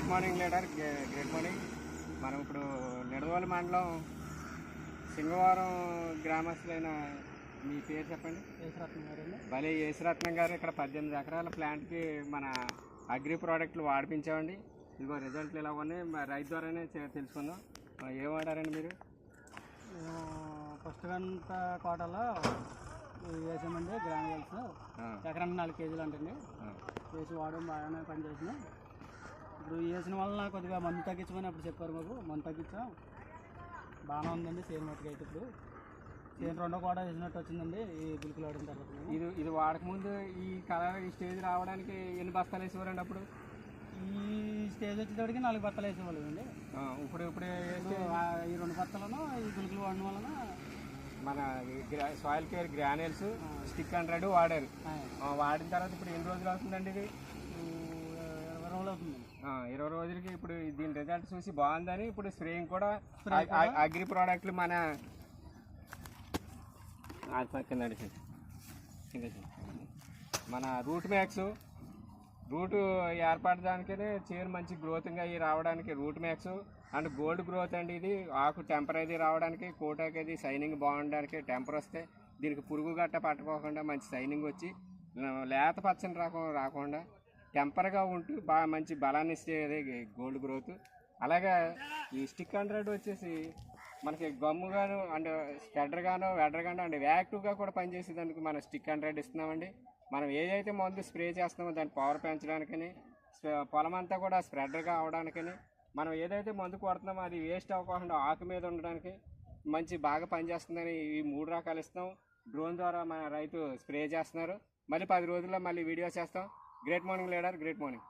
Great morning leader, great morning. మనం ఇప్పుడు నిడదవోలు మండలం సింగవరం గ్రామస్తులైన మీ పేరు చెప్పండి. యేసరత్నం గారండి. భలే యేసరత్నం గారు ఇక్కడ 18 ఎకరాల ప్లాంట్కి మన అగ్రి ప్రోడక్ట్లు వాడిపించామండి. ఇదిగో రిజల్ట్లు ఇలా ఉన్నాయి. రైతు ద్వారానే తెలుసుకుందాం. ఏం వాడారండి మీరు? ఫస్ట్ గంట కోటలో వేసామండి గ్రాన్యువల్స్. ఎకరానికి 4 కేజీలు అంటండి. వేసి వాడడం బాగానే పనిచేసినాం. ఇప్పుడు వేసిన వలన కొద్దిగా మందు తగ్గించమని అప్పుడు చెప్పారు మాకు. మందు తగ్గించాం, బాగానే ఉందండి. సేమ్ మట్టుకు అయితే ఇప్పుడు సేమ్ రెండో కోట వేసినట్టు వచ్చిందండి ఈ గులికలు వాడిన తర్వాత. ఇది వాడకముందు ఈ కలర్ ఈ స్టేజ్ రావడానికి ఎన్ని బస్తాలు వేసేవారండి అప్పుడు? ఈ స్టేజ్ వచ్చేటప్పటికి 4 బత్తలు వేసేవాళ్ళు అండి. ఇప్పుడు ఈ 2 బత్తలను ఈ గులికలు వాడడం వలన మన సాయిల్ కేర్ గ్రాన్యూల్స్ స్టిక్ 100 వాడారు. వాడిన తర్వాత ఇప్పుడు ఎన్ని రోజులు అవుతుందండి? ఇది 20 రోజులు అవుతుందండి. 20 రోజులకి ఇప్పుడు దీని రిజల్ట్ చూసి బాగుందని ఇప్పుడు స్ప్రేయింగ్ కూడా అగ్రి ప్రోడక్ట్లు మన మన రూట్ మ్యాక్స్ రూట్ ఏర్పడడానికనే చేరు మంచి గ్రోత్గా అయ్యి రావడానికి root max and gold growth అండి. ఇది ఆకు టెంపర్ అది రావడానికి, కోటాకి అది సైనింగ్ బాగుండడానికి, టెంపర్ వస్తే దీనికి పురుగు గట్ట పట్టుకోకుండా మంచి సైనింగ్ వచ్చి లేత పచ్చని రాకుండా టెంపర్గా ఉంటూ బాగా మంచి బలాన్ని ఇచ్చేది గోల్డ్ గ్రోత్. అలాగే ఈ స్టిక్ 100 వచ్చేసి మనకి గమ్ముగాను అండ్ స్ప్రెడర్గాను వెడర్గాను అండ్ యాక్టివ్గా కూడా పనిచేసేదానికి మన స్టిక్ 100 ఇస్తున్నామండి. మనం ఏదైతే మందు స్ప్రే చేస్తున్నామో దాని పవర్ పెంచడానికని, పొలం అంతా కూడా స్ప్రెడర్గా అవడానికని, మనం ఏదైతే మందు కొడుతున్నామో అది వేస్ట్ అవ్వకుండా ఆకు మీద ఉండడానికి మంచి బాగా పనిచేస్తుందని ఈ 3 రకాలు ఇస్తాం. డ్రోన్ ద్వారా మన రైతు స్ప్రే చేస్తున్నారు. మళ్ళీ 10 రోజుల్లో మళ్ళీ వీడియో చేస్తాం. Great morning leader, great morning.